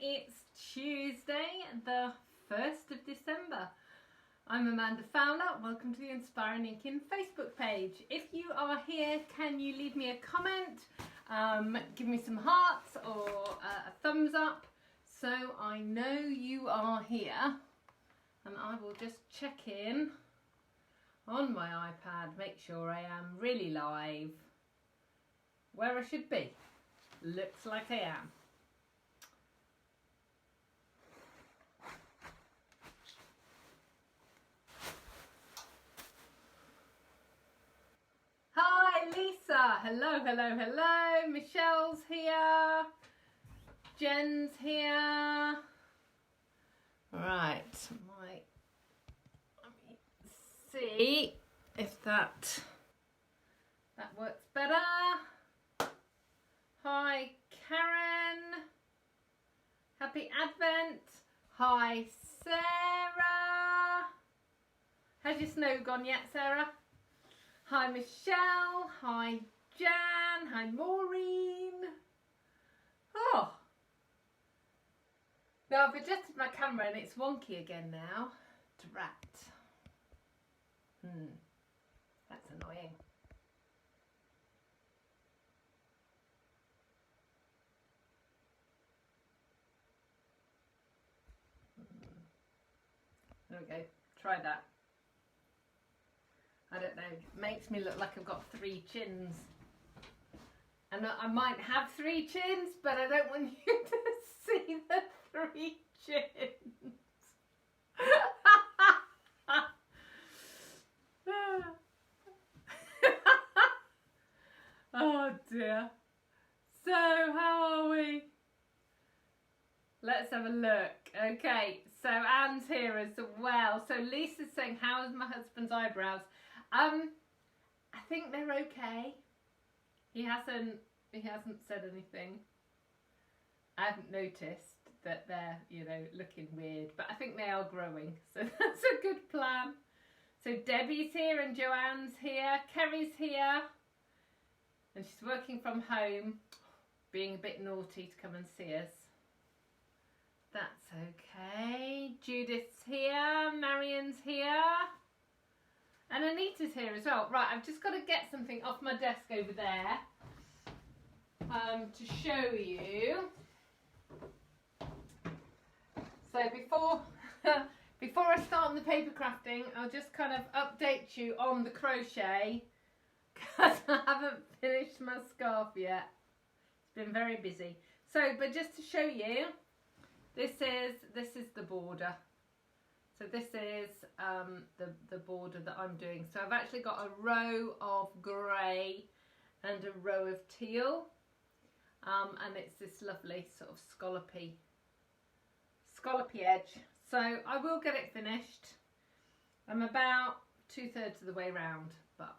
It's Tuesday, the 1st of December. I'm Amanda Fowler. Welcome to the Inspiring Inkin Facebook page. If you are here, can you leave me a comment, give me some hearts or a thumbs up so I know you are here, and I will just check in on my iPad, make sure I am really live where I should be. Looks like I am. Hi Lisa, hello, hello, hello. Michelle's here, Jen's here. Right, let me see if that works better. Hi Karen, happy Advent. Hi Sarah. Has your snow gone yet, Sarah? Hi Michelle, hi Jan, hi Maureen. Oh, now I've adjusted my camera and it's wonky again now. Drat. That's annoying. There we go, try that. I don't know, it makes me look like I've got 3 chins. And I might have 3 chins, but I don't want you to see the 3 chins. Oh dear. So, how are we? Let's have a look. Okay, so Anne's here as well. So Lisa's saying, how's my husband's eyebrows? I think they're okay. He hasn't said anything. I haven't noticed that they're, looking weird, but I think they are growing, so that's a good plan. So Debbie's here and Joanne's here, Kerry's here, and she's working from home, being a bit naughty to come and see us. That's okay. Judith's here, Marion's here. And Anita's here as well. Right, I've just got to get something off my desk over there to show you. So before I start on the paper crafting, I'll just kind of update you on the crochet because I haven't finished my scarf yet. It's been very busy. So, but just to show you, this is the border. So this is the border that I'm doing. So I've actually got a row of grey and a row of teal, and it's this lovely sort of scallopy edge. So I will get it finished. I'm about 2/3 of the way round, but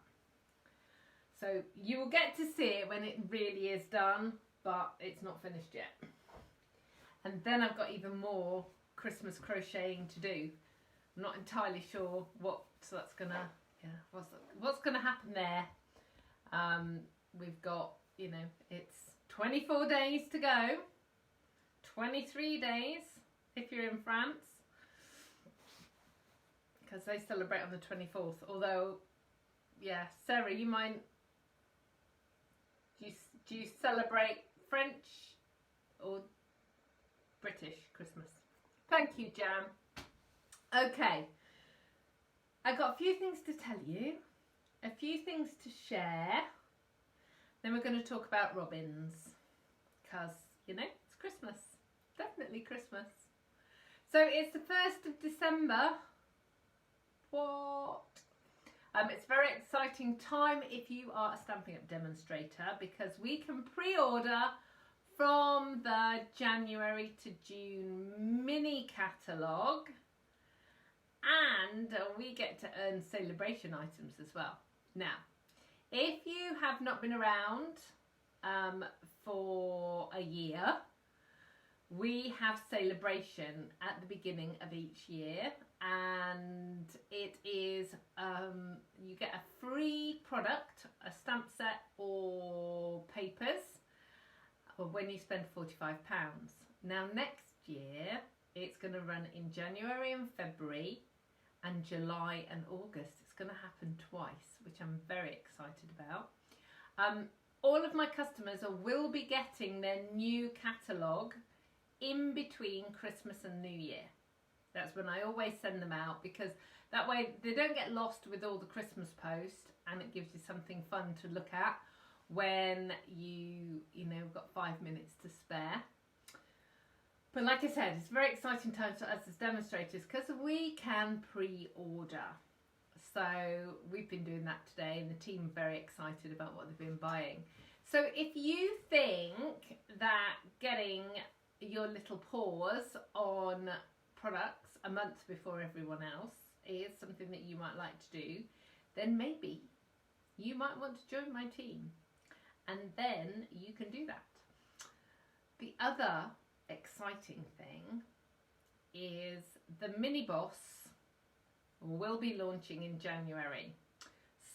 so you will get to see it when it really is done, but it's not finished yet. And then I've got even more Christmas crocheting to do. I'm not entirely sure what's gonna happen there. We've got, it's 24 days to go, 23 days if you're in France, because they celebrate on the 24th. Although, yeah, Sarah, you might, do you celebrate French or British Christmas? Thank you, Jan. Okay, I've got a few things to tell you, a few things to share, then we're going to talk about robins, because, it's Christmas, definitely Christmas. So it's the 1st of December, what? It's a very exciting time if you are a Stampin' Up demonstrator, because we can pre-order from the January to June mini catalogue, and we get to earn celebration items as well. Now, if you have not been around for a year, we have celebration at the beginning of each year, and it is you get a free product, a stamp set or papers, when you spend £45. Now next year, it's going to run in January and February and July and August. It's going to happen twice, which I'm very excited about. All of my customers will be getting their new catalogue in between Christmas and New Year. That's when I always send them out, because that way they don't get lost with all the Christmas post, and it gives you something fun to look at when you know, got 5 minutes to spare. But like I said, it's a very exciting time for us as demonstrators because we can pre-order. So we've been doing that today, and the team are very excited about what they've been buying. So if you think that getting your little paws on products a month before everyone else is something that you might like to do, then maybe you might want to join my team, and then you can do that. The other exciting thing is the mini boss will be launching in January.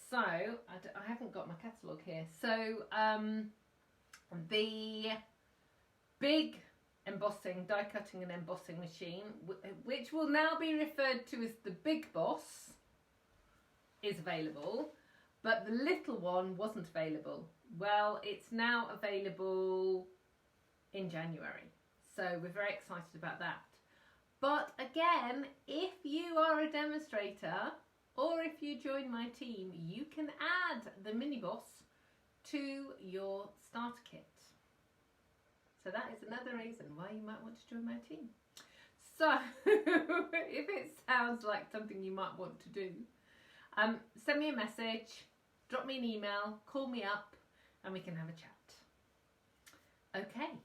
So I haven't got my catalogue here. So the big embossing, die cutting and embossing machine, which will now be referred to as the Big Boss, is available, but the little one wasn't available. Well, it's now available in January, so we're very excited about that. But again, if you are a demonstrator or if you join my team, you can add the mini boss to your starter kit. So that is another reason why you might want to join my team. So if it sounds like something you might want to do, send me a message, drop me an email, call me up, and we can have a chat. Okay,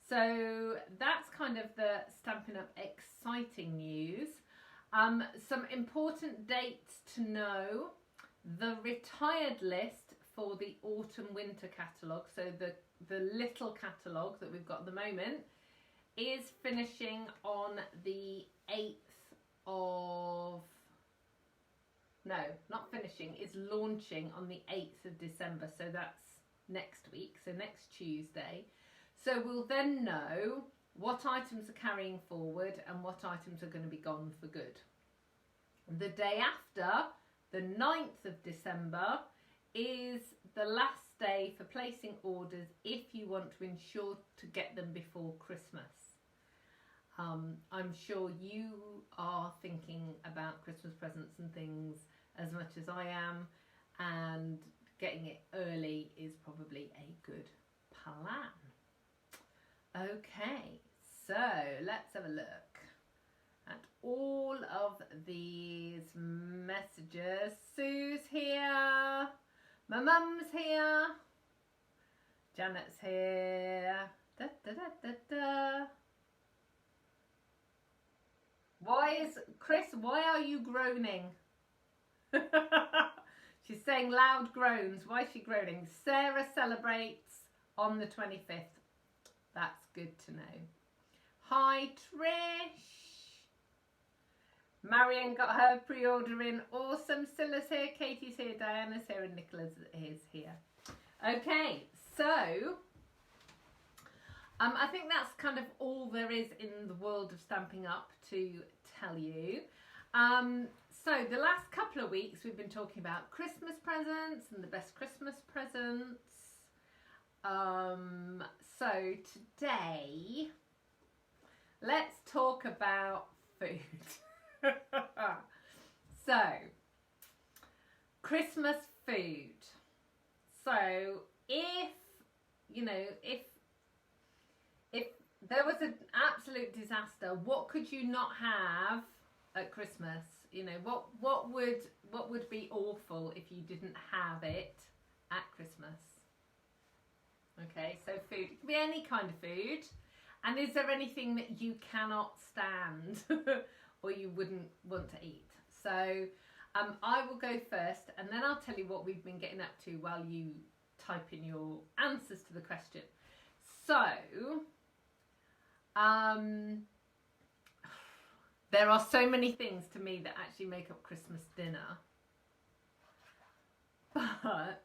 so that's kind of the Stampin' Up! Exciting news. Some important dates to know. The retired list for the autumn-winter catalogue, so the little catalogue that we've got at the moment, is finishing on the 8th of... No, not finishing, it's launching on the 8th of December, so that's next week, so next Tuesday. So we'll then know what items are carrying forward and what items are going to be gone for good. The day after, the 9th of December, is the last day for placing orders if you want to ensure to get them before Christmas. I'm sure you are thinking about Christmas presents and things as much as I am, and getting it early is probably a good plan. Okay, so let's have a look at all of these messages. Sue's here, my mum's here, Janet's here, da, da, da, da, da. Chris, why are you groaning? She's saying loud groans. Why is she groaning? Sarah celebrates on the 25th. That's good to know. Hi, Trish. Marion got her pre-order in. Awesome. Scylla's here, Katie's here, Diana's here, and Nicola's is here. Okay, so I think that's kind of all there is in the world of Stampin' Up! To tell you. So the last couple of weeks we've been talking about Christmas presents and the best Christmas presents. So today let's talk about food. So Christmas food. So if there was an absolute disaster, what could you not have at Christmas? You know, what would be awful if you didn't have it at Christmas? Okay, so food. It can be any kind of food. And is there anything that you cannot stand or you wouldn't want to eat? So I will go first, and then I'll tell you what we've been getting up to while you type in your answers to the question. So there are so many things to me that actually make up Christmas dinner, but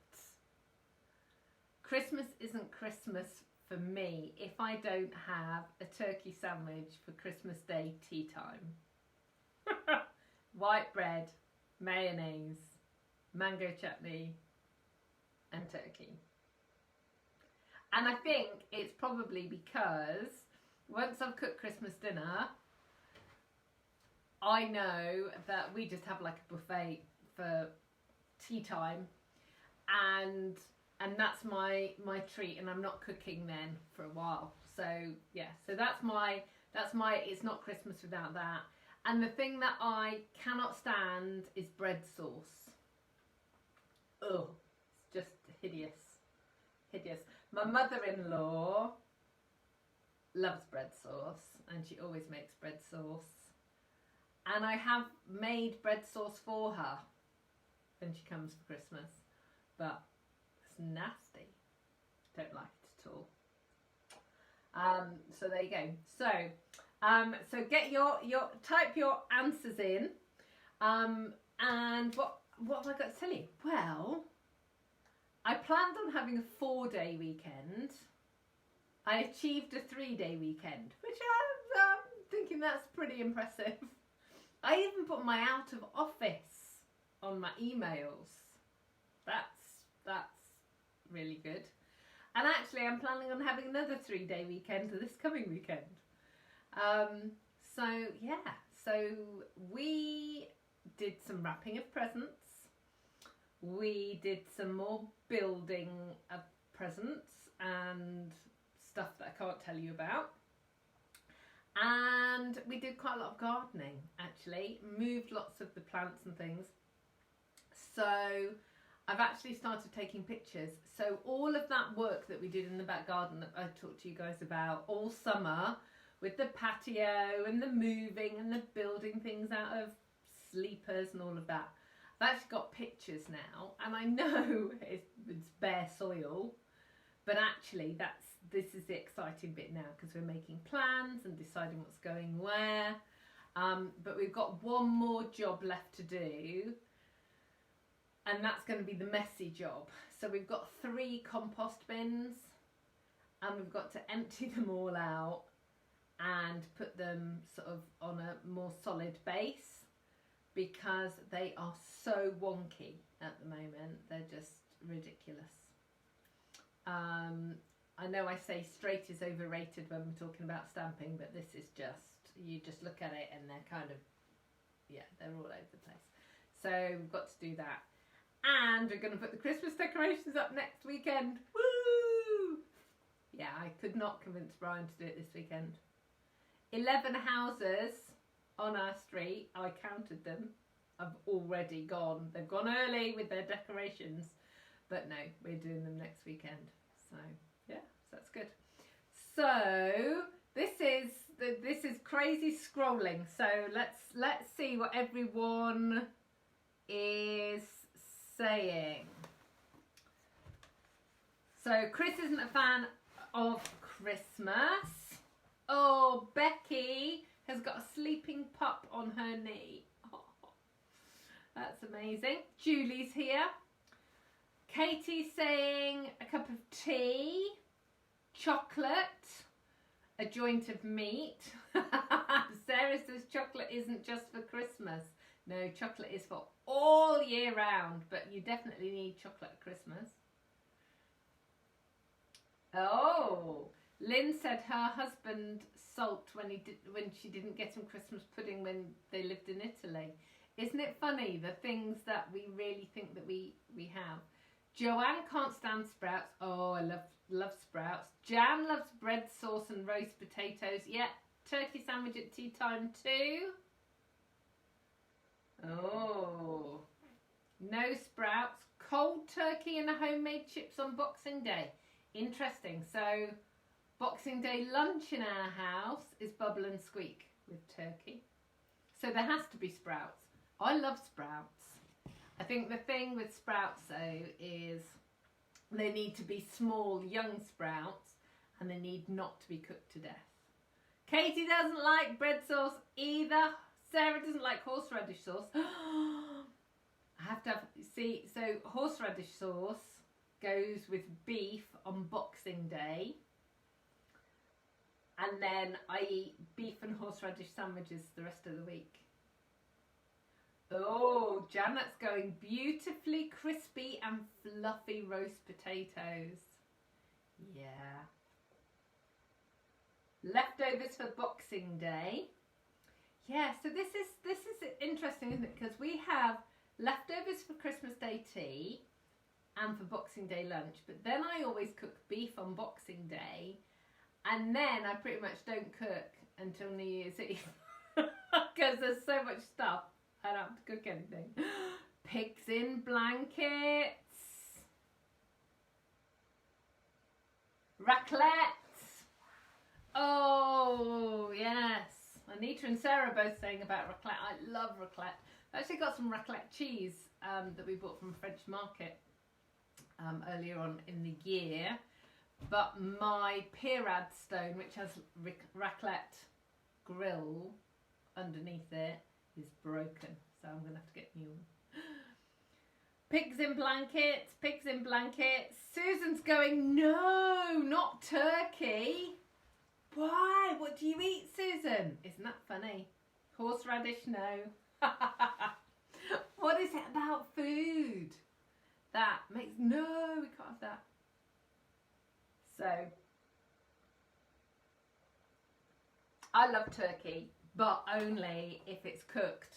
Christmas isn't Christmas for me if I don't have a turkey sandwich for Christmas Day tea time. White bread, mayonnaise, mango chutney and turkey. And I think it's probably because once I've cooked Christmas dinner, I know that we just have like a buffet for tea time, and that's my treat, and I'm not cooking then for a while. So yeah, so that's my it's not Christmas without that. And the thing that I cannot stand is bread sauce. Ugh, it's just hideous. My mother-in-law loves bread sauce, and she always makes bread sauce. And I have made bread sauce for her when she comes for Christmas, but it's nasty. Don't like it at all. So there you go. So get your type your answers in. And what have I got to tell you? Well, I planned on having a 4-day weekend. I achieved a 3-day weekend, which I'm thinking that's pretty impressive. I even put my out of office on my emails. That's really good. And actually I'm planning on having another 3-day weekend this coming weekend. So yeah, so we did some wrapping of presents. We did some more building of presents and stuff that I can't tell you about. And we did quite a lot of gardening, actually. Moved lots of the plants and things. So I've actually started taking pictures. So all of that work that we did in the back garden that I talked to you guys about all summer, with the patio and the moving and the building things out of sleepers and all of that, I've actually got pictures now. And I know it's bare soil, but actually this is the exciting bit now, because we're making plans and deciding what's going where. But we've got one more job left to do, and that's going to be the messy job. So we've got 3 compost bins, and we've got to empty them all out and put them sort of on a more solid base, because they are so wonky at the moment. They're just ridiculous. I know I say straight is overrated when we're talking about stamping, but this is just, you just look at it and they're kind of, yeah, they're all over the place. So we've got to do that. And we're going to put the Christmas decorations up next weekend. Woo! Yeah, I could not convince Brian to do it this weekend. 11 houses on our street, I counted them, have already gone. They've gone early with their decorations, but no, we're doing them next weekend. So yeah, so that's good. So this is crazy scrolling. So let's see what everyone is saying. So Chris isn't a fan of Christmas. Oh, Becky has got a sleeping pup on her knee. Oh, that's amazing. Julie's here. Katie's saying a cup of tea, chocolate, a joint of meat. Sarah says chocolate isn't just for Christmas. No, chocolate is for all year round, but you definitely need chocolate at Christmas. Oh, Lynn said her husband sulked when she didn't get him Christmas pudding when they lived in Italy. Isn't it funny, the things that we really think that we have? Joanne can't stand sprouts. Oh, I love sprouts. Jan loves bread sauce and roast potatoes. Yeah, turkey sandwich at tea time too. Oh, no sprouts. Cold turkey and a homemade chips on Boxing Day. Interesting. So Boxing Day lunch in our house is bubble and squeak with turkey. So there has to be sprouts. I love sprouts. I think the thing with sprouts though is they need to be small, young sprouts, and they need not to be cooked to death. Katie doesn't like bread sauce either. Sarah doesn't like horseradish sauce. I have to have, see, so horseradish sauce goes with beef on Boxing Day, And then I eat beef and horseradish sandwiches the rest of the week. Oh, Janet's going beautifully crispy and fluffy roast potatoes. Yeah. Leftovers for Boxing Day. Yeah, so this is interesting, isn't it? Because we have leftovers for Christmas Day tea and for Boxing Day lunch, but then I always cook beef on Boxing Day, and then I pretty much don't cook until New Year's Eve because there's so much stuff. I don't have to cook anything. Pigs in blankets. Raclette. Oh, yes. Anita and Sarah are both saying about raclette. I love raclette. I actually got some raclette cheese that we bought from French Market earlier on in the year. But my Pierad stone, which has raclette grill underneath it, is broken, so I'm going to have to get a new one. Pigs in blankets, pigs in blankets. Susan's going, no, not turkey. Why? What do you eat, Susan? Isn't that funny? Horseradish, no. What is it about food that makes, no, we can't have that. So, I love turkey, but only if it's cooked.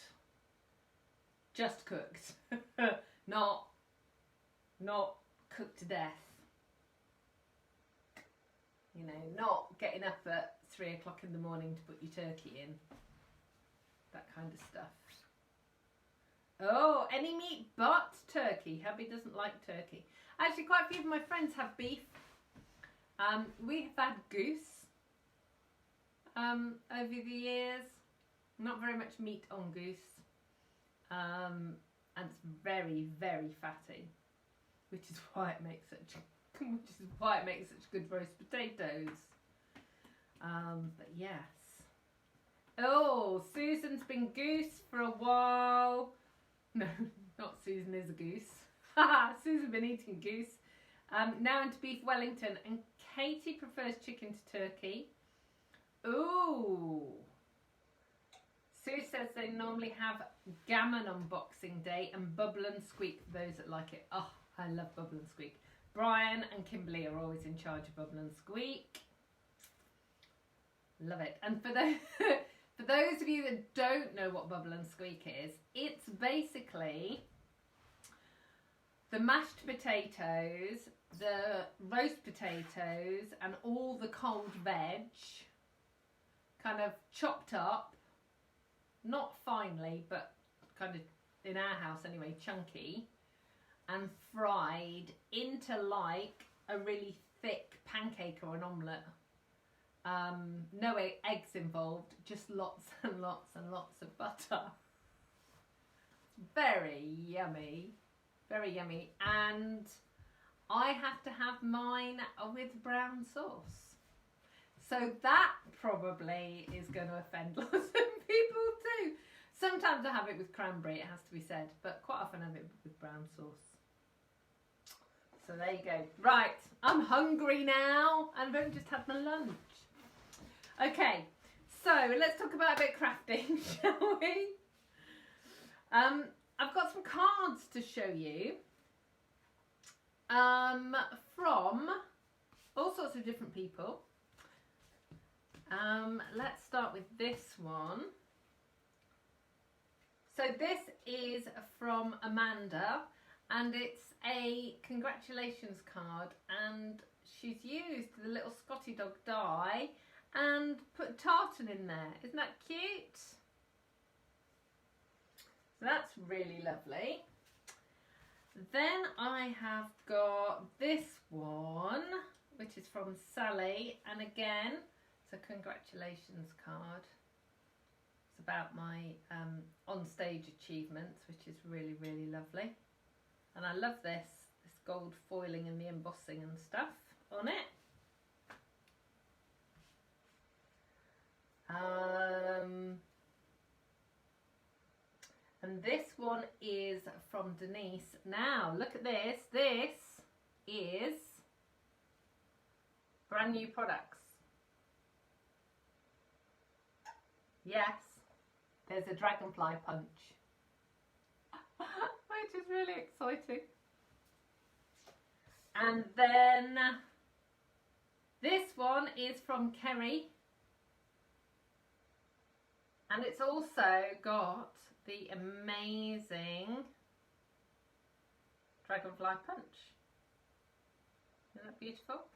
Just cooked. not cooked to death. You know, not getting up at 3 o'clock in the morning to put your turkey in. That kind of stuff. Oh, any meat but turkey. Hubby doesn't like turkey. Actually, quite a few of my friends have beef. We have had goose over the years. Not very much meat on goose. And it's very, very fatty, which is why it makes such good roast potatoes. But yes. Oh, Susan's been goose for a while. No, not Susan is a goose. Susan's been eating goose. Now into beef Wellington, and Katie prefers chicken to turkey. Ooh. Sue says they normally have gammon on Boxing Day and bubble and squeak for those that like it. Oh, I love bubble and squeak. Brian and Kimberly are always in charge of bubble and squeak. Love it. And for those, for those of you that don't know what bubble and squeak is, it's basically the mashed potatoes, the roast potatoes and all the cold veg kind of chopped up, not finely, but kind of, in our house anyway, chunky, and fried into like a really thick pancake or an omelette. No eggs involved, just lots and lots and lots of butter. Very yummy, very yummy. And I have to have mine with brown sauce. So that probably is going to offend lots of people too. Sometimes I have it with cranberry, it has to be said, but quite often I have it with brown sauce. So there you go. Right, I'm hungry now and I've only just had my lunch. Okay, so let's talk about a bit of crafting, shall we? I've got some cards to show you from all sorts of different people. Let's start with this one. So this is from Amanda, and it's a congratulations card, and she's used the little Scotty dog die and put tartan in there. Isn't that cute? So that's really lovely. Then I have got this one, which is from Sally, and again, it's a congratulations card. It's about my on-stage achievements, which is really, really lovely. And I love this gold foiling and the embossing and stuff on it. And this one is from Denise. Now, look at this. This is brand new products. Yes, there's a dragonfly punch, which is really exciting. And then this one is from Kerry, and it's also got the amazing dragonfly punch. Isn't that beautiful?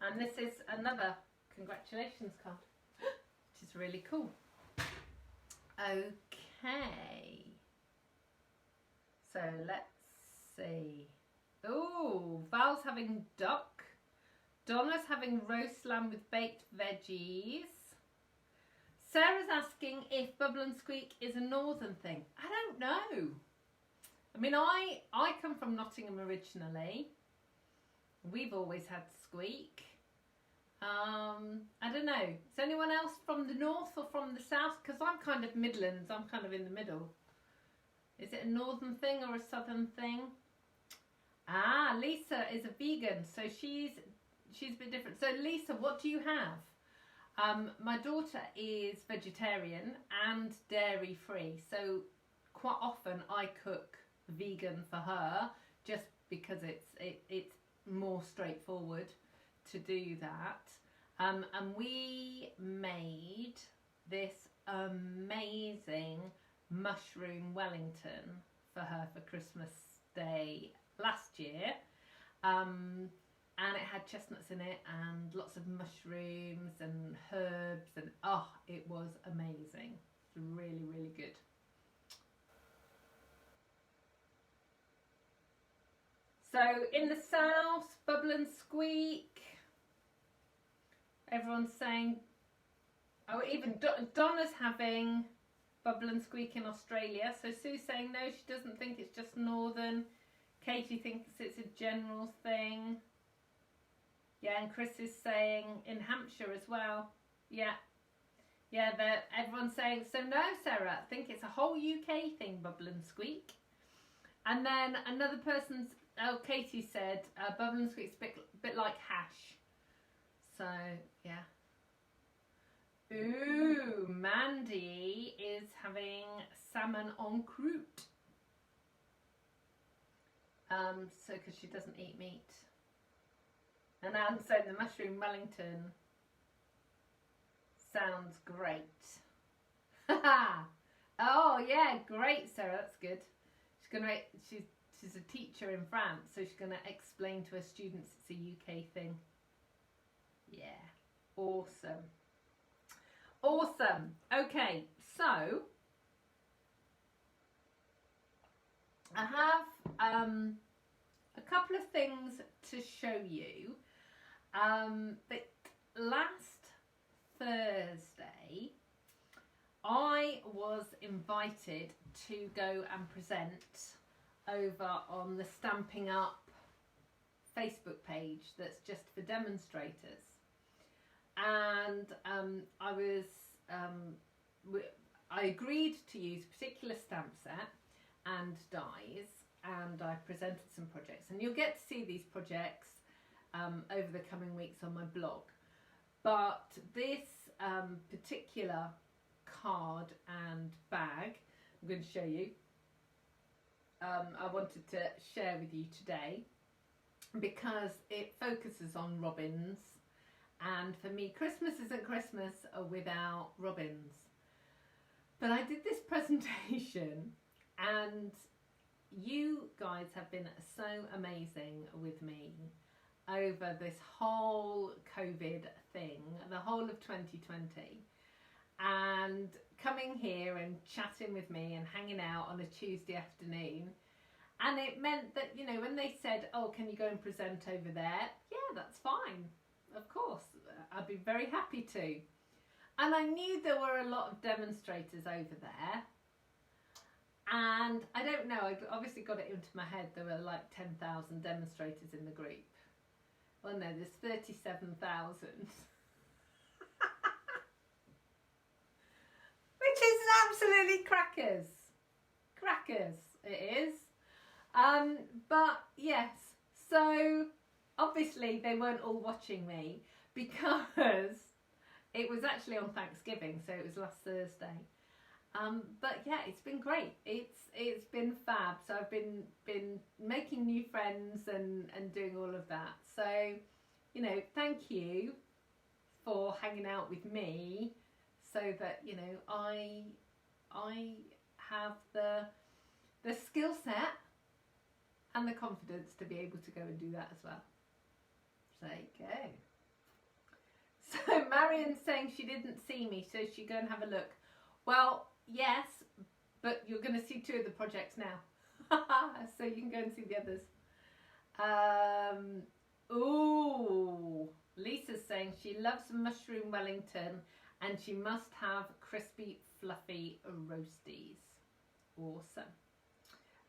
And this is another congratulations card, which is really cool. Okay, so let's see. Oh, Val's having duck. Donna's having roast lamb with baked veggies. Sarah's asking if Bubble and Squeak is a northern thing. I don't know. I mean, I come from Nottingham originally. We've always had Squeak. I don't know. Is anyone else from the north or from the south? Because I'm kind of Midlands. I'm kind of in the middle. Is it a northern thing or a southern thing? Ah, Lisa is a vegan, so she's a bit different. So Lisa, what do you have? My daughter is vegetarian and dairy free, so quite often I cook vegan for her just because it's more straightforward to do that. And we made this amazing mushroom Wellington for her for Christmas Day last year. And it had chestnuts in it and lots of mushrooms and herbs, and oh, it was amazing. Really, really good. So in the south, Bubble and Squeak. Everyone's saying, oh, even Donna's having Bubble and Squeak in Australia. So Sue's saying no, she doesn't think it's just northern. Katie thinks it's a general thing. Yeah, and Chris is saying in Hampshire as well. Yeah. Yeah, everyone's saying, so no, Sarah, I think it's a whole UK thing, Bubble and Squeak. And then another person's, oh, Katie said, Bubble and Squeak's a bit like hash. So, yeah. Ooh, Mandy is having salmon en croûte. So, because she doesn't eat meat. And Anne said the mushroom Wellington sounds great. Oh yeah, great, Sarah. That's good. She's a teacher in France, so she's gonna explain to her students it's a UK thing. Yeah, awesome, awesome. Okay, so I have a couple of things to show you. But last Thursday I was invited to go and present over on the Stamping Up Facebook page that's just for demonstrators, and I agreed to use a particular stamp set and dies, and I presented some projects, and you'll get to see these projects over the coming weeks on my blog. But this particular card and bag I'm going to show you, I wanted to share with you today because it focuses on robins, and for me Christmas isn't Christmas without robins. But I did this presentation and you guys have been so amazing with me over this whole COVID thing, the whole of 2020, and coming here and chatting with me and hanging out on a Tuesday afternoon. And it meant that, you know, when they said, oh, can you go and present over there? Yeah, that's fine. Of course, I'd be very happy to. And I knew there were a lot of demonstrators over there. And I don't know, I obviously got it into my head there were like 10,000 demonstrators in the group. Well, no, there's 37,000. Which is absolutely crackers. Crackers, it is. But yes, so obviously they weren't all watching me because it was actually on Thanksgiving, so it was last Thursday. But yeah, it's been great. It's been fab. So I've been making new friends and doing all of that. So, you know, thank you for hanging out with me, so that, you know, I have the skill set and the confidence to be able to go and do that as well. So there you go. So Marion's saying she didn't see me, so she go and have a look. Well, yes, but you're going to see 2 of the projects now. So you can go and see the others. Ooh, Lisa's saying she loves mushroom Wellington and she must have crispy, fluffy roasties. Awesome.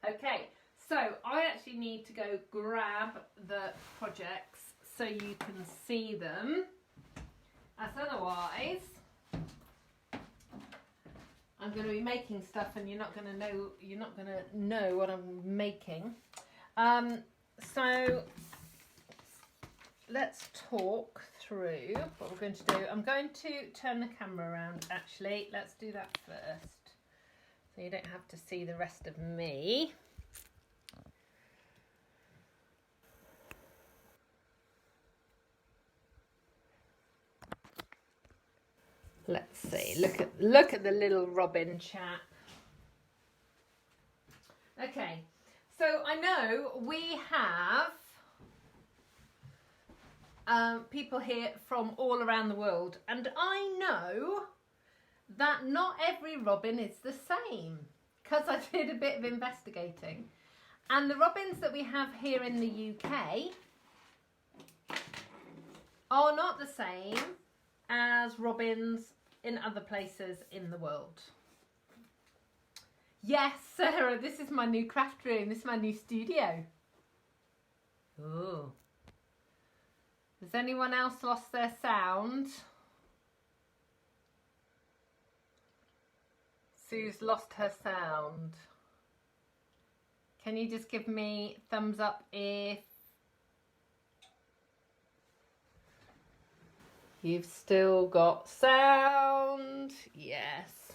Okay, so I actually need to go grab the projects so you can see them. As otherwise, I'm going to be making stuff and you're not going to know what I'm making. So let's talk through what we're going to do. I'm going to turn the camera around actually. Let's do that first, so you don't have to see the rest of me. Let's see. Look at the little robin chap. Okay, so I know we have people here from all around the world, and I know that not every robin is the same, because I did a bit of investigating, and the robins that we have here in the UK are not the same as robins in other places in the world. Yes, Sarah, this is my new craft room. This is my new studio. Ooh. Has anyone else lost their sound? Sue's lost her sound. Can you just give me thumbs up if you've still got sound? Yes.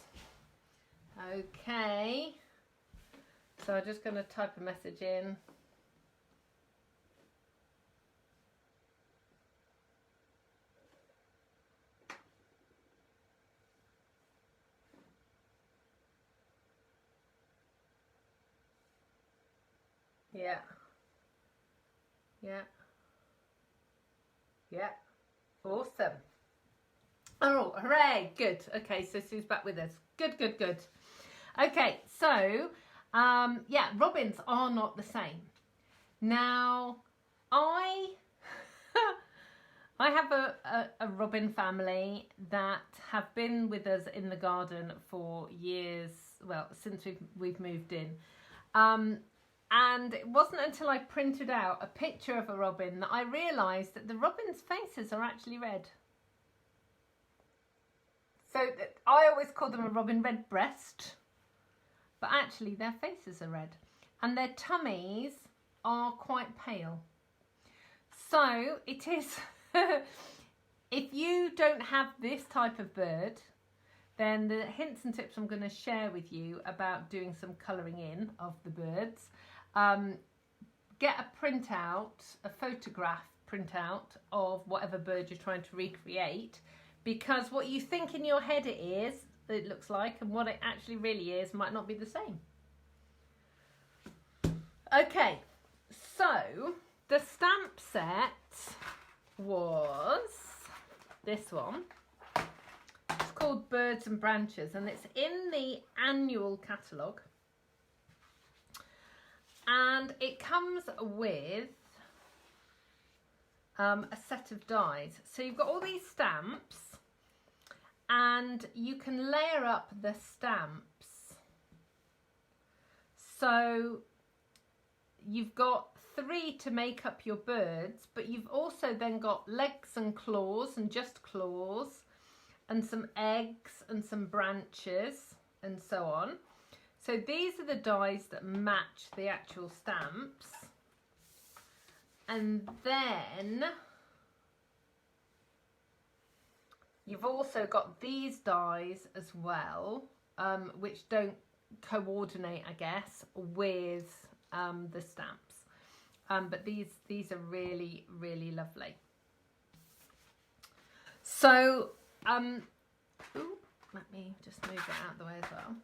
Okay. So I'm just going to type a message in. Yeah. Yeah. Yeah. Awesome. Oh, hooray. Good. Okay, so Sue's back with us. Good, good, good. Okay, so, yeah, robins are not the same. Now, I have a robin family that have been with us in the garden for years, well, since we've moved in. And it wasn't until I printed out a picture of a robin that I realised that the robin's faces are actually red. So I always call them a robin redbreast, but actually their faces are red and their tummies are quite pale. So it is, if you don't have this type of bird, then the hints and tips I'm going to share with you about doing some colouring in of the birds. Get a printout, a photograph printout of whatever bird you're trying to recreate, because what you think in your head it looks like, and what it actually really is might not be the same. Okay, so the stamp set was this one. It's called Birds and Branches, and it's in the annual catalogue. And it comes with a set of dies. So you've got all these stamps, and you can layer up the stamps. So you've got 3 to make up your birds, but you've also then got legs and claws, and just claws, and some eggs and some branches, and so on. So these are the dies that match the actual stamps. And then You've also got these dies as well, which don't coordinate, I guess, with the stamps. But these are really, really lovely. So, let me just move it out of the way as well.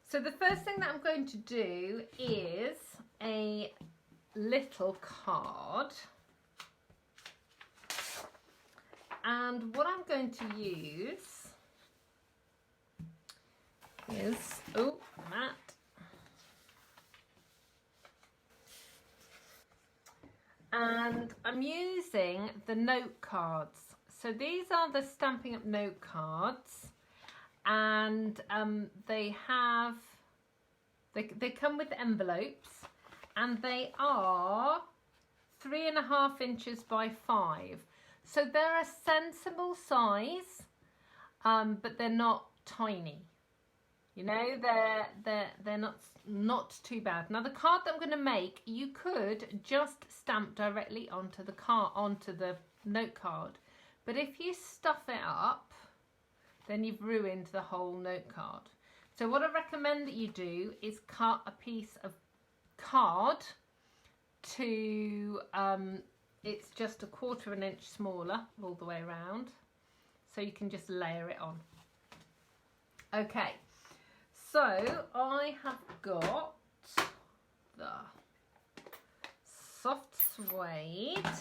So the first thing that I'm going to do is a little card. And what I'm going to use is, Matt. And I'm using the note cards. So these are the Stampin' Up! Note cards. And they come with envelopes. And they are 3.5 inches by 5. So they're a sensible size, but they're not tiny. You know, they're not too bad. Now the card that I'm going to make, you could just stamp directly onto the note card, but if you stuff it up, then you've ruined the whole note card. So what I recommend that you do is cut a piece of card to it's just 1/4 inch smaller all the way around, so you can just layer it on. Okay, so I have got the soft suede.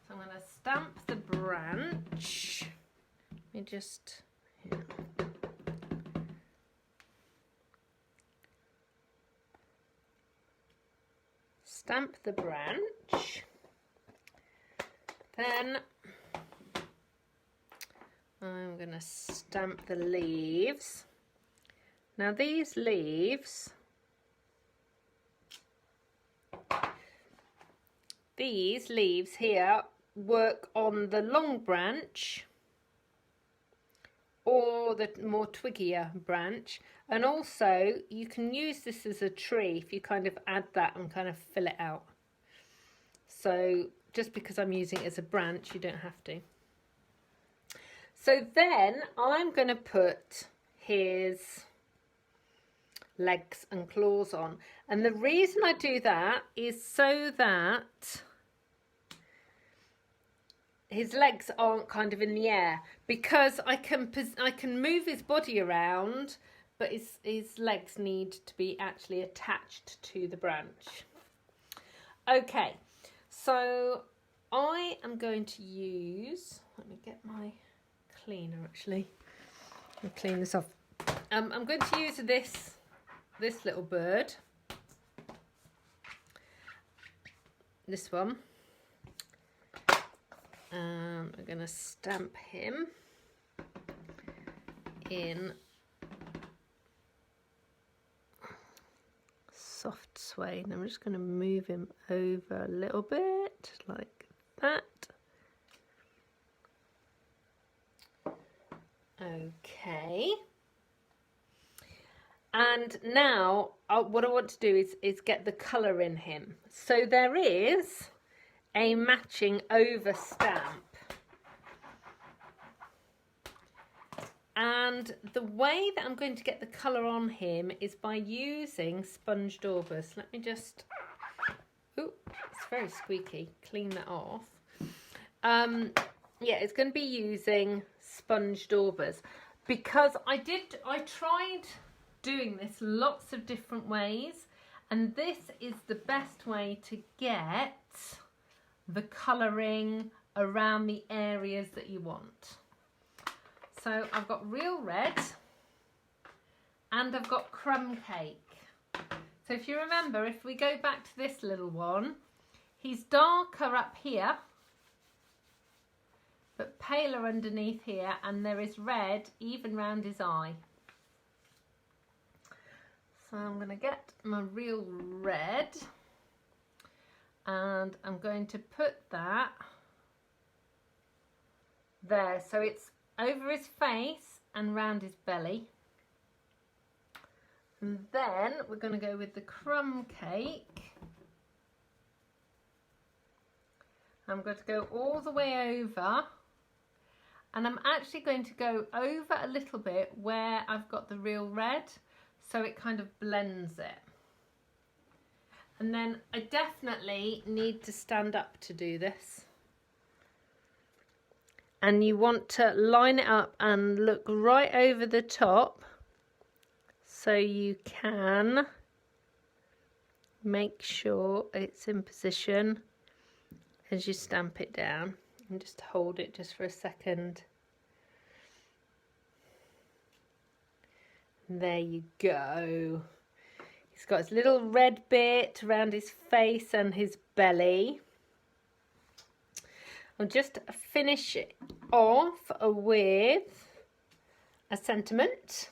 So I'm going to stamp the branch. Let me just... Here. Stamp the branch. Then I'm going to stamp the leaves. Now these leaves, here work on the long branch or the more twiggier branch, and also you can use this as a tree if you kind of add that and kind of fill it out. So just because I'm using it as a branch, you don't have to. So then I'm going to put his legs and claws on, and the reason I do that is so that his legs aren't kind of in the air, because I can move his body around, but his legs need to be actually attached to the branch. Okay, so I am going to use, let me get my cleaner actually, I'll clean this off. I'm going to use this little bird, this one. I'm going to stamp him in soft suede. I'm just going to move him over a little bit like that. Okay. And now what I want to do is get the colour in him. So there is a matching over stamp, and the way that I'm going to get the colour on him is by using sponge daubers. Let me just, oh, it's very squeaky, clean that off. Yeah, it's going to be using sponge daubers, because I tried doing this lots of different ways, and this is the best way to get the colouring around the areas that you want. So I've got real red and I've got crumb cake. So if you remember, if we go back to this little one, he's darker up here but paler underneath here, and there is red even round his eye. So I'm going to get my real red, and I'm going to put that there, so it's over his face and round his belly. And then we're going to go with the crumb cake. I'm going to go all the way over, And I'm actually going to go over a little bit where I've got the real red, so it kind of blends it. And then I definitely need to stand up to do this. And you want to line it up and look right over the top so you can make sure it's in position as you stamp it down. And just hold it just for a second. And there you go. He's got his little red bit around his face and his belly. I'll just finish it off with a sentiment.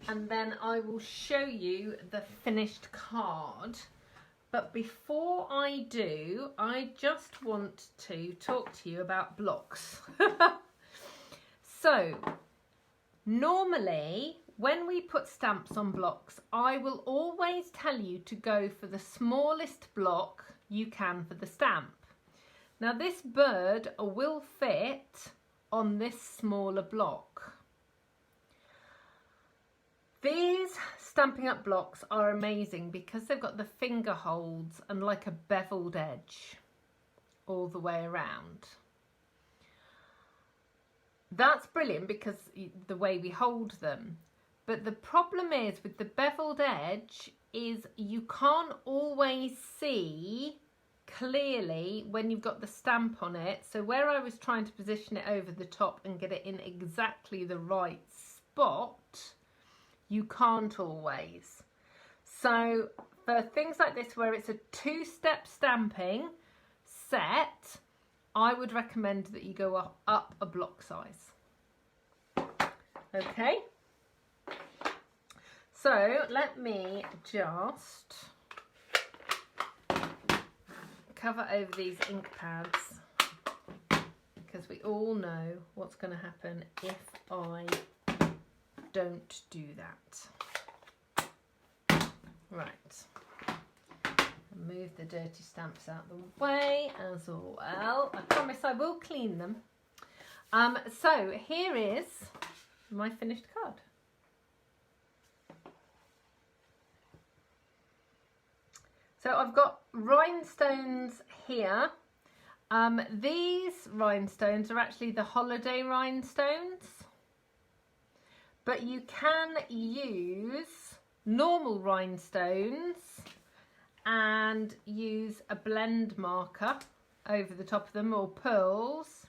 And then I will show you the finished card. But before I do, I just want to talk to you about blocks. So, normally, when we put stamps on blocks, I will always tell you to go for the smallest block you can for the stamp. Now, this bird will fit on this smaller block. These Stampin' Up blocks are amazing because they've got the finger holds and like a beveled edge all the way around. That's brilliant because the way we hold them. But the problem is with the beveled edge is you can't always see clearly when you've got the stamp on it. So where I was trying to position it over the top and get it in exactly the right spot, you can't always. So for things like this where it's a two-step stamping set, I would recommend that you go up a block size. Okay, so let me just cover over these ink pads because we all know what's going to happen if I don't do that. Right, move the dirty stamps out the way as well. I promise I will clean them. So here is my finished card. So I've got rhinestones here. These rhinestones are actually the holiday rhinestones. But you can use normal rhinestones and use a blend marker over the top of them, or pearls.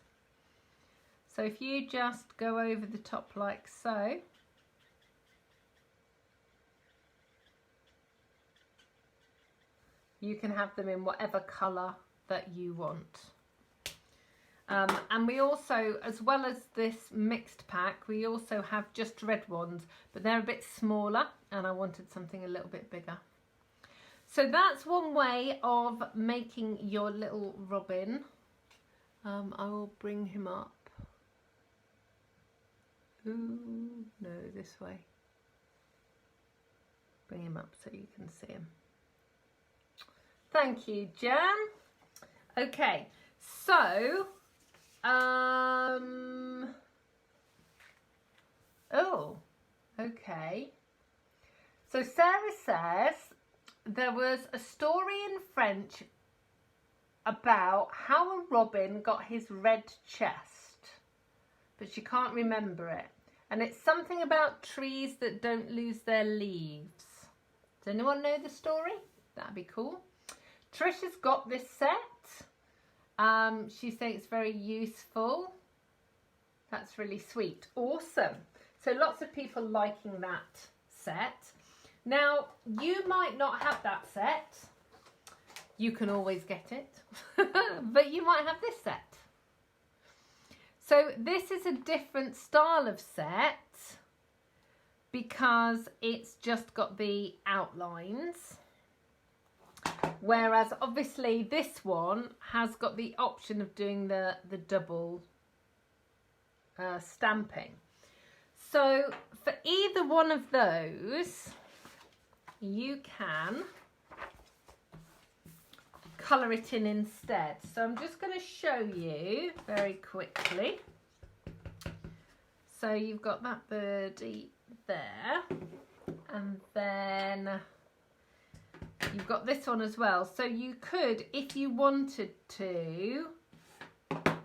So if you just go over the top like so, you can have them in whatever colour that you want. And we also, as well as this mixed pack, we also have just red ones, but they're a bit smaller and I wanted something a little bit bigger. So that's one way of making your little robin. I will bring him up. Ooh, no, this way. Bring him up so you can see him. Thank you, Jan. Okay, so oh, okay. So Sarah says there was a story in French about how a robin got his red chest, but she can't remember it. And it's something about trees that don't lose their leaves. Does anyone know the story? That'd be cool. Trish has got this set. She thinks it's very useful. That's really sweet. Awesome. So lots of people liking that set. Now, you might not have that set. You can always get it. But you might have this set. So this is a different style of set because it's just got the outlines. Whereas obviously this one has got the option of doing the double stamping. So for either one of those, you can colour it in instead. So I'm just going to show you very quickly. So you've got that birdie there, and then you've got this one as well. So you could, if you wanted to,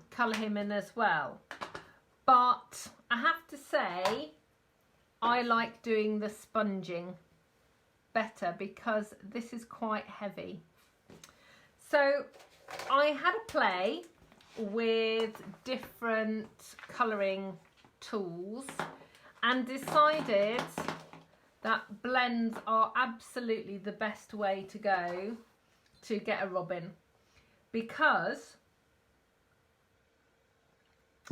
colour him in as well. But I have to say, I like doing the sponging better because this is quite heavy. So I had a play with different colouring tools and decided that blends are absolutely the best way to go to get a robin, because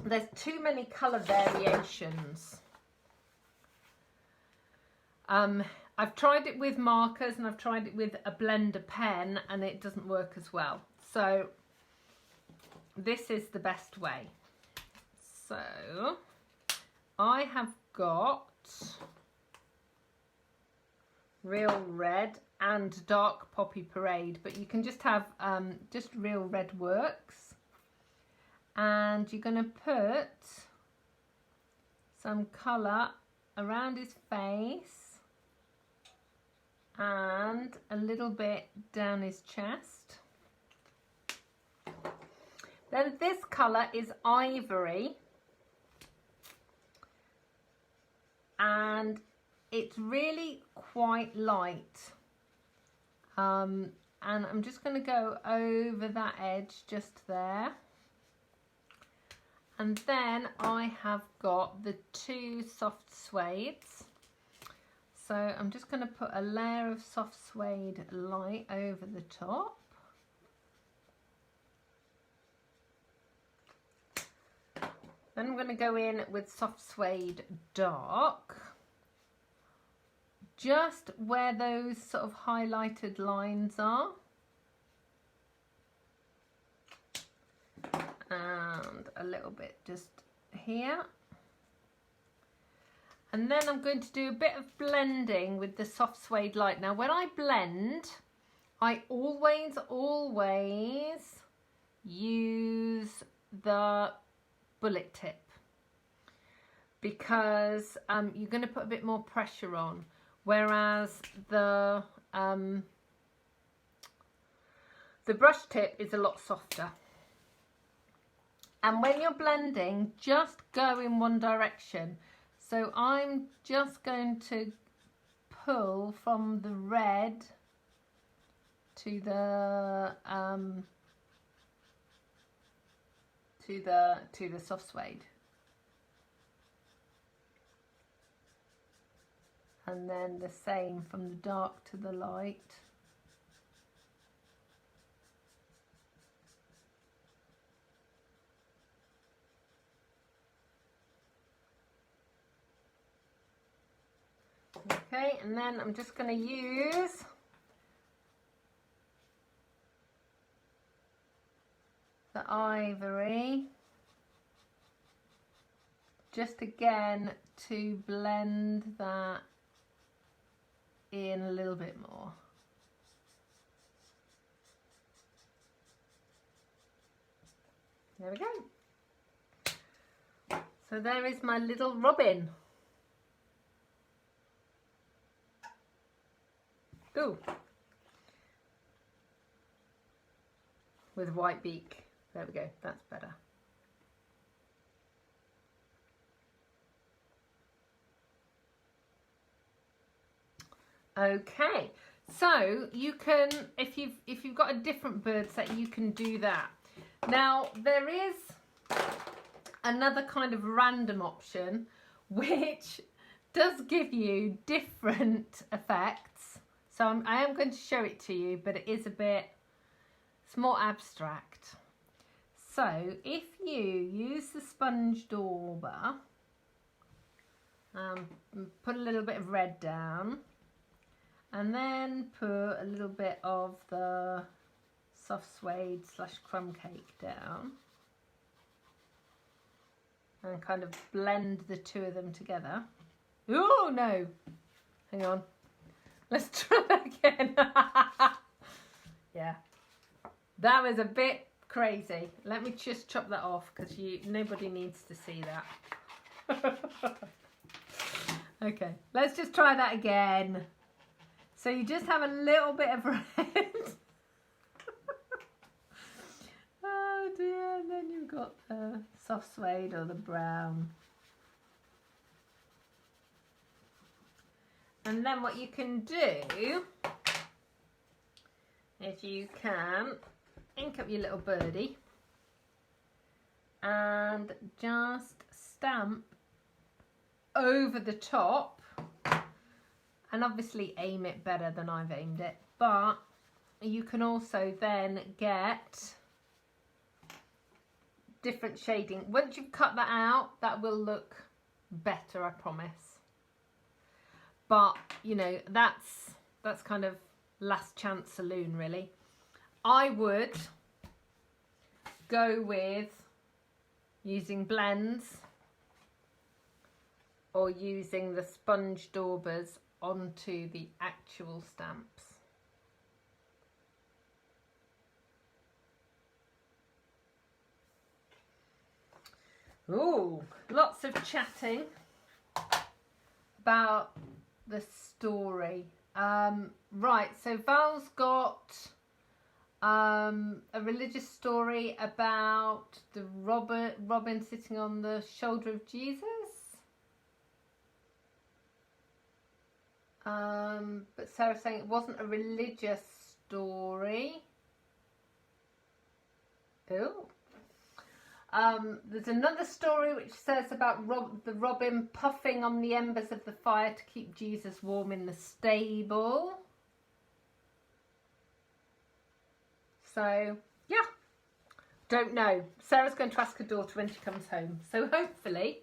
there's too many colour variations. I've tried it with markers and I've tried it with a blender pen and it doesn't work as well. So this is the best way. So I have got real red and dark poppy parade, but you can just have just real red works. And you're going to put some colour around his face and a little bit down his chest. Then this colour is ivory, and it's really quite light. And I'm just going to go over that edge just there. And then I have got the two soft suedes. So I'm just going to put a layer of soft suede light over the top. Then I'm going to go in with soft suede dark, just where those sort of highlighted lines are. And a little bit just here. And then I'm going to do a bit of blending with the soft suede light. Now when I blend, I always use the bullet tip, because you're going to put a bit more pressure on, whereas the brush tip is a lot softer. And when you're blending, just go in one direction. So I'm just going to pull from the red to the soft suede, and then the same from the dark to the light. Okay, and then I'm just going to use the ivory just again to blend that in a little bit more. There we go. So there is my little robin. Ooh. With white beak. There we go, that's better. Okay, so you can, if you've got a different bird set, you can do that. Now there is another kind of random option which does give you different effects. So I am going to show it to you, but it's more abstract. So if you use the sponge dauber, put a little bit of red down, and then put a little bit of the soft suede / crumb cake down, and kind of blend the two of them together. Oh no, hang on. Let's try that again. Yeah. That was a bit crazy. Let me just chop that off because nobody needs to see that. Okay, let's just try that again. So you just have a little bit of red. Oh dear, and then you've got the soft suede or the brown. And then what you can do is you can ink up your little birdie and just stamp over the top, and obviously aim it better than I've aimed it, but you can also then get different shading. Once you've cut that out, that will look better, I promise. But you know, that's kind of last chance saloon really. I would go with using blends or using the sponge daubers onto the actual stamps. Ooh, lots of chatting about the story. Right, so Val's got a religious story about the Robin sitting on the shoulder of Jesus. But Sarah's saying it wasn't a religious story. Ooh. There's another story which says about the robin puffing on the embers of the fire to keep Jesus warm in the stable. So, yeah, don't know. Sarah's going to ask her daughter when she comes home. So hopefully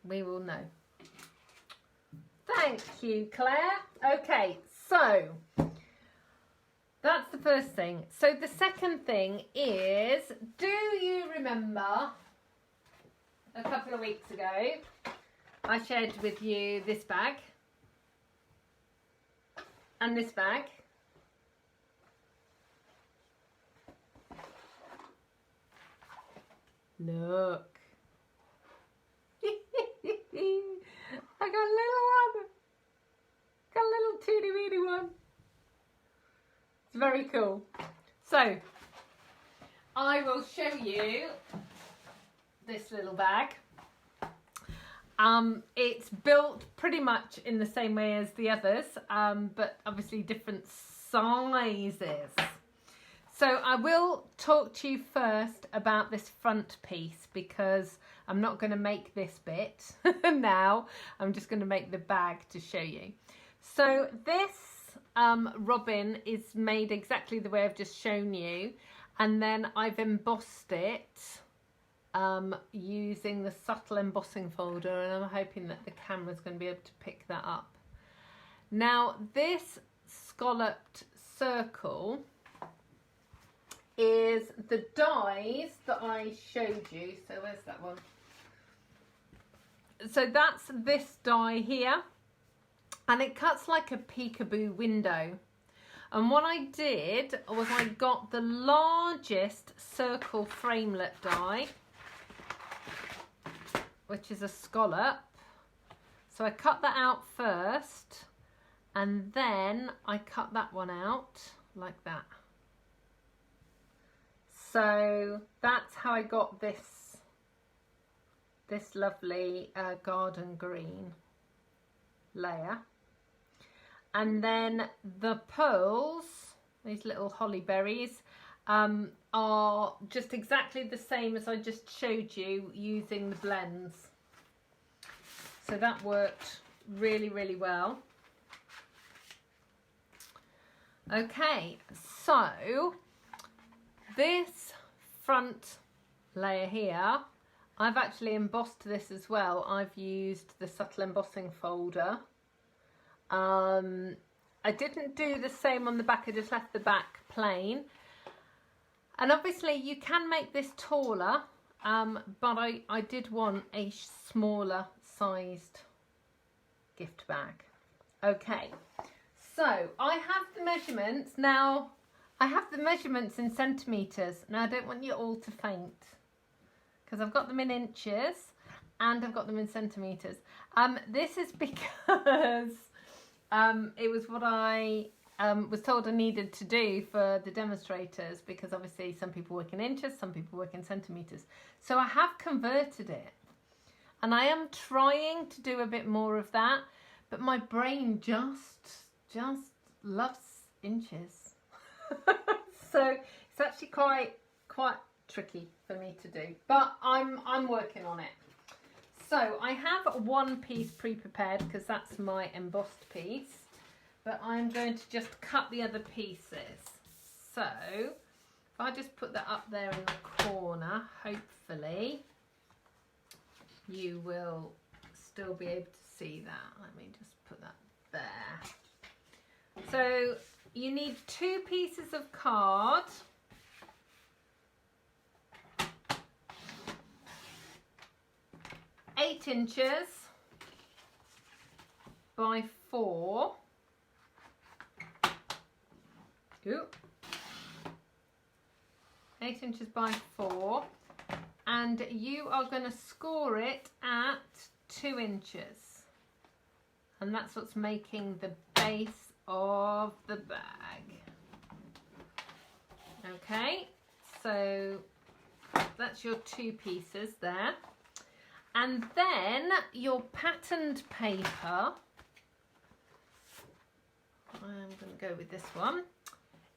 we will know. Thank you, Claire. Okay, so that's the first thing. So the second thing is, do you remember a couple of weeks ago I shared with you this bag and this bag? Look. I got a little one. Got a little teeny weeny one. It's very cool. So, I will show you this little bag. It's built pretty much in the same way as the others, but obviously different sizes. So I will talk to you first about this front piece because I'm not going to make this bit now. I'm just going to make the bag to show you. So this robin is made exactly the way I've just shown you, and then I've embossed it using the subtle embossing folder, and I'm hoping that the camera's going to be able to pick that up. Now this Scalloped Circle is the dies that I showed you. So where's that one? So that's this die here, and it cuts like a peekaboo window. And what I did was I got the largest circle framelit die, which is a scallop. So I cut that out first, and then I cut that one out like that. So that's how I got this lovely garden green layer. And then the pearls, these little holly berries, are just exactly the same as I just showed you using the blends. So that worked really, really well. Okay, so this front layer here, I've actually embossed this as well. I've used the subtle embossing folder. I didn't do the same on the back, I just left the back plain. And obviously you can make this taller, but I did want a smaller sized gift bag. Okay, so I have the measurements. Now, I have the measurements in centimetres. Now I don't want you all to faint because I've got them in inches and I've got them in centimetres. This is because it was what I was told I needed to do for the demonstrators, because obviously some people work in inches, some people work in centimetres. So I have converted it and I am trying to do a bit more of that, but my brain just loves inches. So it's actually quite tricky for me to do, but I'm working on it. So I have one piece pre-prepared because that's my embossed piece, but I'm going to just cut the other pieces. So if I just put that up there in the corner, hopefully you will still be able to see that. Let me just put that there. So you need 2 pieces of card. Eight inches by 4. Ooh. 8 inches by 4, and you are going to score it at 2 inches, and that's what's making the base of the bag. Okay, so that's your 2 pieces there. And then your patterned paper, I'm going to go with this one.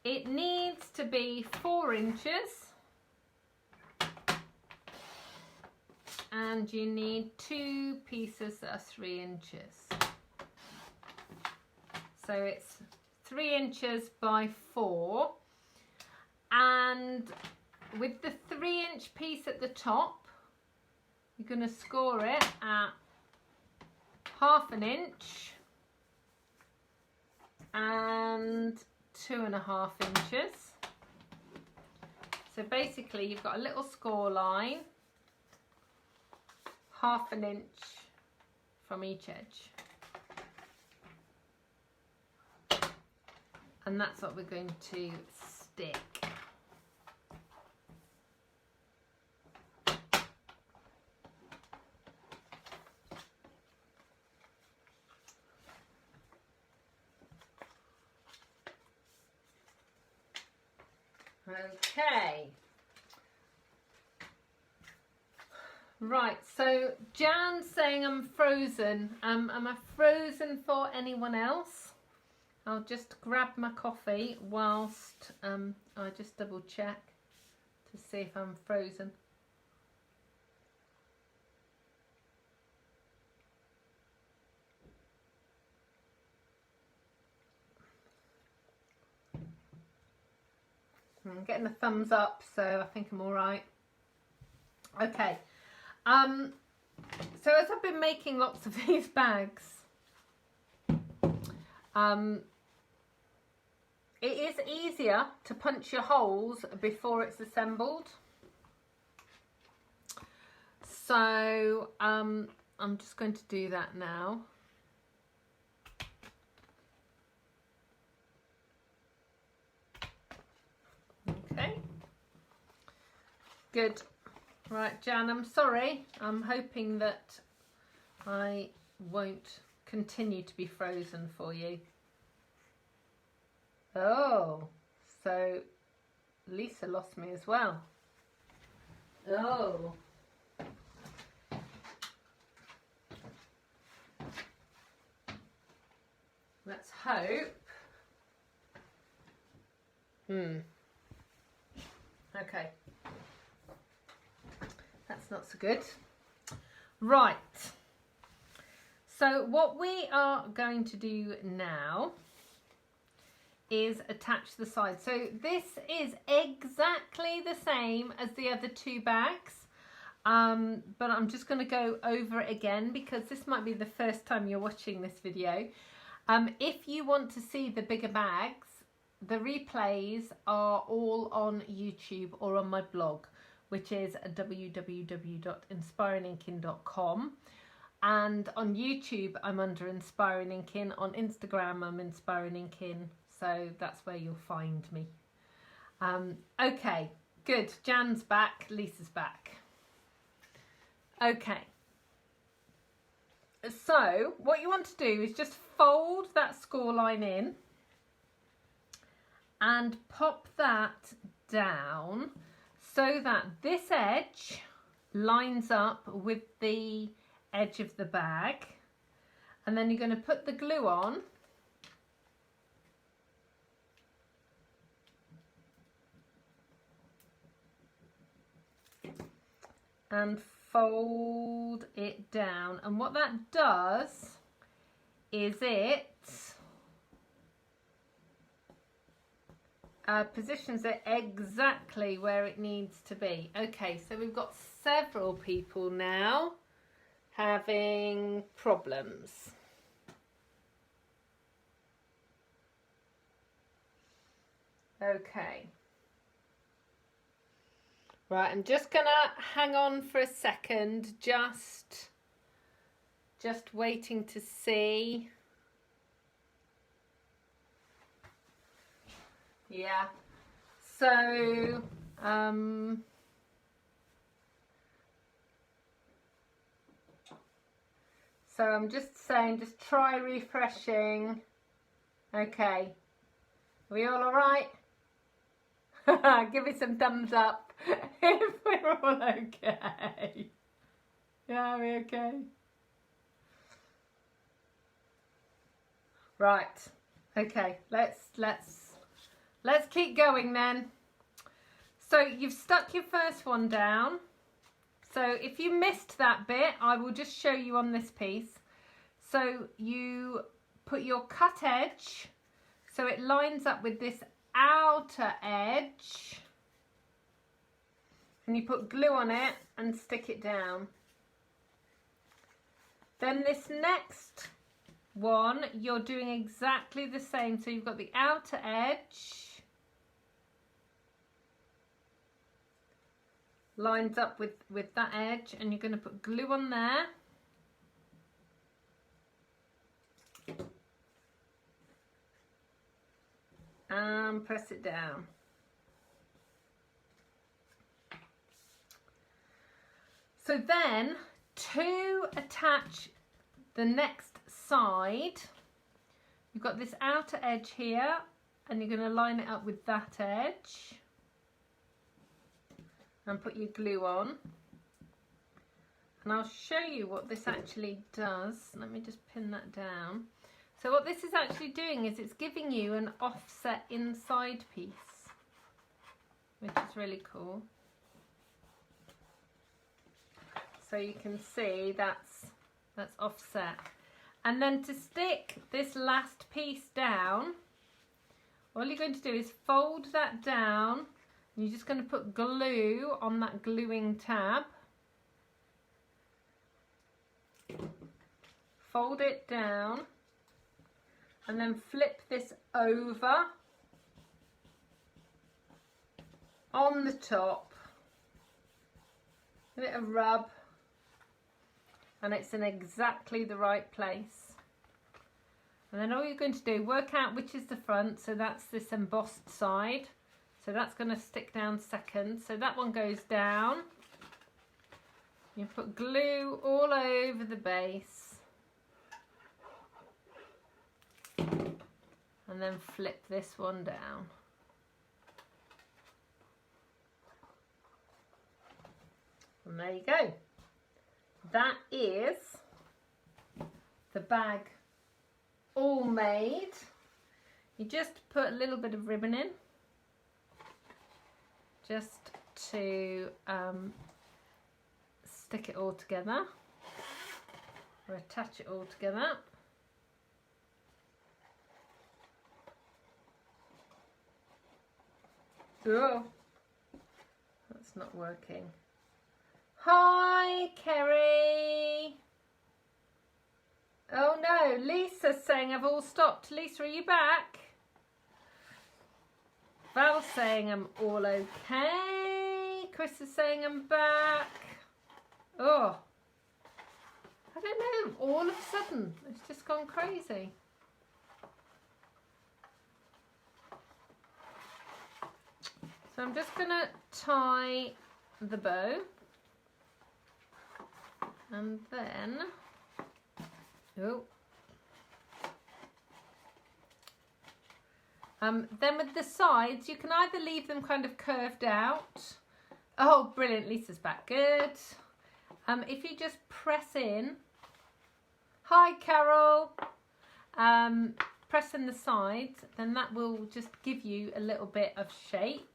It needs to be 4 inches. And you need 2 pieces that are 3 inches. So it's 3 inches by 4. And with the 3-inch piece at the top, you're going to score it at 1/2 inch and 2.5 inches. So basically you've got a little score line, 1/2 inch from each edge. And that's what we're going to stick. Okay, right, so Jan's saying I'm frozen. Am I frozen for anyone else? I'll just grab my coffee whilst I just double check to see if I'm frozen. I'm getting a thumbs up, so I think I'm all right. Okay, so as I've been making lots of these bags, it is easier to punch your holes before it's assembled. So I'm just going to do that now. Okay, good. Right, Jan, I'm sorry. I'm hoping that I won't continue to be frozen for you. Oh, so Lisa lost me as well. Oh. Let's hope. Okay. That's not so good. Right. So what we are going to do now is attach the sides. So this is exactly the same as the other 2 bags. But I'm just going to go over it again because this might be the first time you're watching this video. If you want to see the bigger bags, the replays are all on YouTube or on my blog, which is www.inspiringinkin.com. And on YouTube, I'm under Inspiring Inkin. On Instagram, I'm Inspiring Inkin. So that's where you'll find me. Okay, good. Jan's back, Lisa's back. Okay. So what you want to do is just fold that score line in and pop that down so that this edge lines up with the edge of the bag, and then you're going to put the glue on and fold it down, and what that does is it positions it exactly where it needs to be. Okay, so we've got several people now having problems. Okay. Right, I'm just gonna hang on for a second, just waiting to see. Yeah, so I'm just saying, just try refreshing. Okay, are we all right? Give me some thumbs up if we're all okay. Yeah, are we okay? Right. Okay, let's keep going then. So you've stuck your first one down. So if you missed that bit, I will just show you on this piece. So you put your cut edge so it lines up with this outer edge, and you put glue on it and stick it down. Then this next one, you're doing exactly the same. So you've got the outer edge lines up with that edge, and you're going to put glue on there. And press it down. So then, to attach the next side, you've got this outer edge here, and you're going to line it up with that edge and put your glue on. And I'll show you what this actually does. Let me just pin that down. So what this is actually doing is it's giving you an offset inside piece, which is really cool. So you can see that's offset. And then to stick this last piece down, all you're going to do is fold that down, and you're just going to put glue on that gluing tab. Fold it down. And then flip this over on the top, give it a rub, and it's in exactly the right place. And then all you're going to do, work out which is the front, so that's this embossed side, so that's going to stick down second, so that one goes down. You put glue all over the base. And then flip this one down. And there you go. That is the bag all made. You just put a little bit of ribbon in, just to stick it all together, or attach it all together. Oh, that's not working. Hi, Kerry. Oh no, Lisa's saying I've all stopped. Lisa, are you back? Val's saying I'm all okay. Chris is saying I'm back. Oh, I don't know, all of a sudden it's just gone crazy. So I'm just going to tie the bow, and then, then with the sides, you can either leave them kind of curved out. Oh, brilliant, Lisa's back, good. If you just press in, hi Carol, press in the sides, then that will just give you a little bit of shape.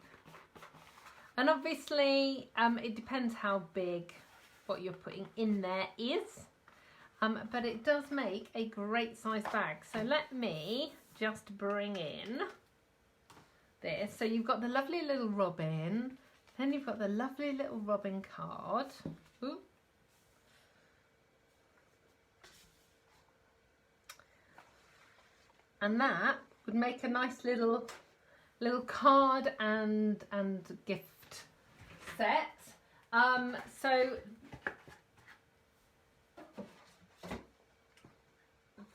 And obviously, it depends how big what you're putting in there is. But it does make a great size bag. So let me just bring in this. So you've got the lovely little robin. Then you've got the lovely little robin card. Ooh. And that would make a nice little card and gift set. So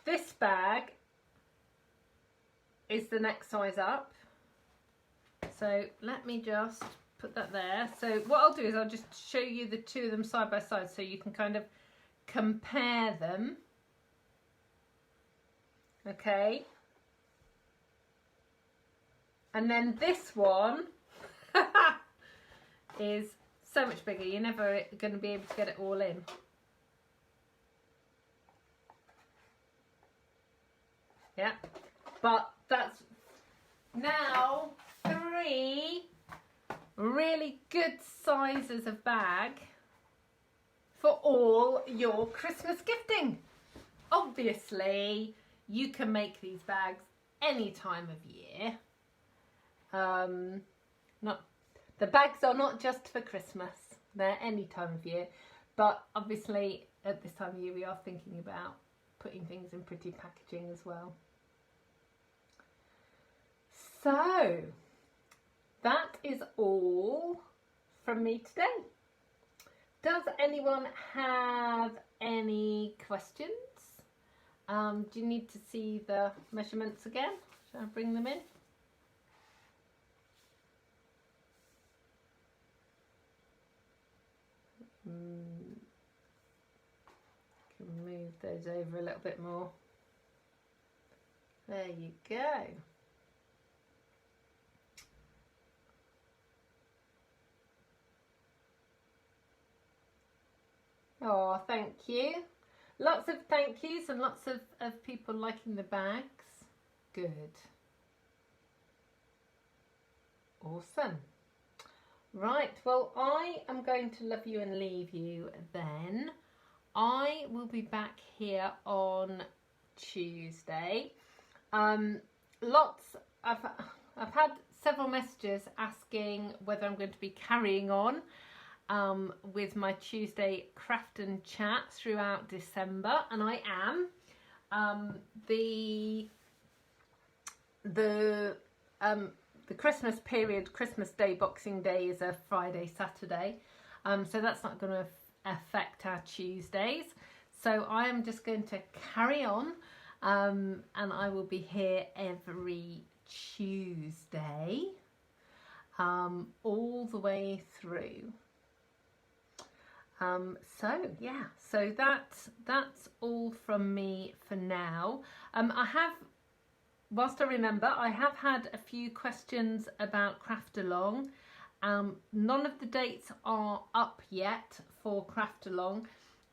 this bag is the next size up. So let me just put that there. So what I'll do is I'll just show you the two of them side by side so you can kind of compare them. Okay. And then this one is so much bigger. You're never going to be able to get it all in. Yeah, but that's now 3 really good sizes of bag for all your Christmas gifting. Obviously, you can make these bags any time of year. The bags are not just for Christmas, they're any time of year, but obviously at this time of year we are thinking about putting things in pretty packaging as well. So that is all from me today. Does anyone have any questions? Do you need to see the measurements again? Shall I bring them in? Can move those over a little bit more. There you go. Oh, thank you. Lots of thank yous and lots of people liking the bags. Good. Awesome. Right, well, I am going to love you and leave you then. I will be back here on Tuesday. I've had several messages asking whether I'm going to be carrying on with my Tuesday craft and chat throughout December, and I am. The Christmas period, Christmas Day, Boxing Day is a Friday, Saturday, so that's not going to affect our Tuesdays. So I am just going to carry on, and I will be here every Tuesday, all the way through. So yeah, so that's all from me for now. Whilst I remember, I have had a few questions about Craft Along. None of the dates are up yet for Craft Along.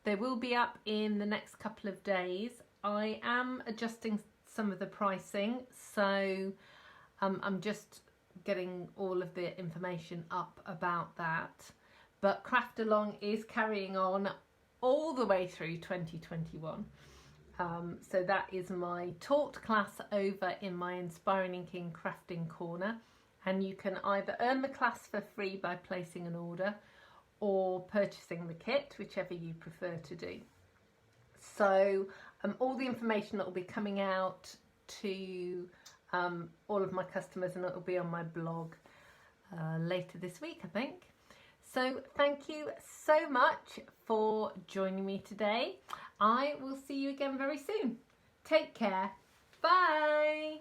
They will be up in the next couple of days. I am adjusting some of the pricing, so I'm just getting all of the information up about that. But Craft Along is carrying on all the way through 2021. So that is my taught class over in my Inspiring Inkin Crafting Corner, and you can either earn the class for free by placing an order or purchasing the kit, whichever you prefer to do. So all the information that will be coming out to all of my customers, and it will be on my blog later this week, I think. So thank you so much for joining me today. I will see you again very soon. Take care. Bye.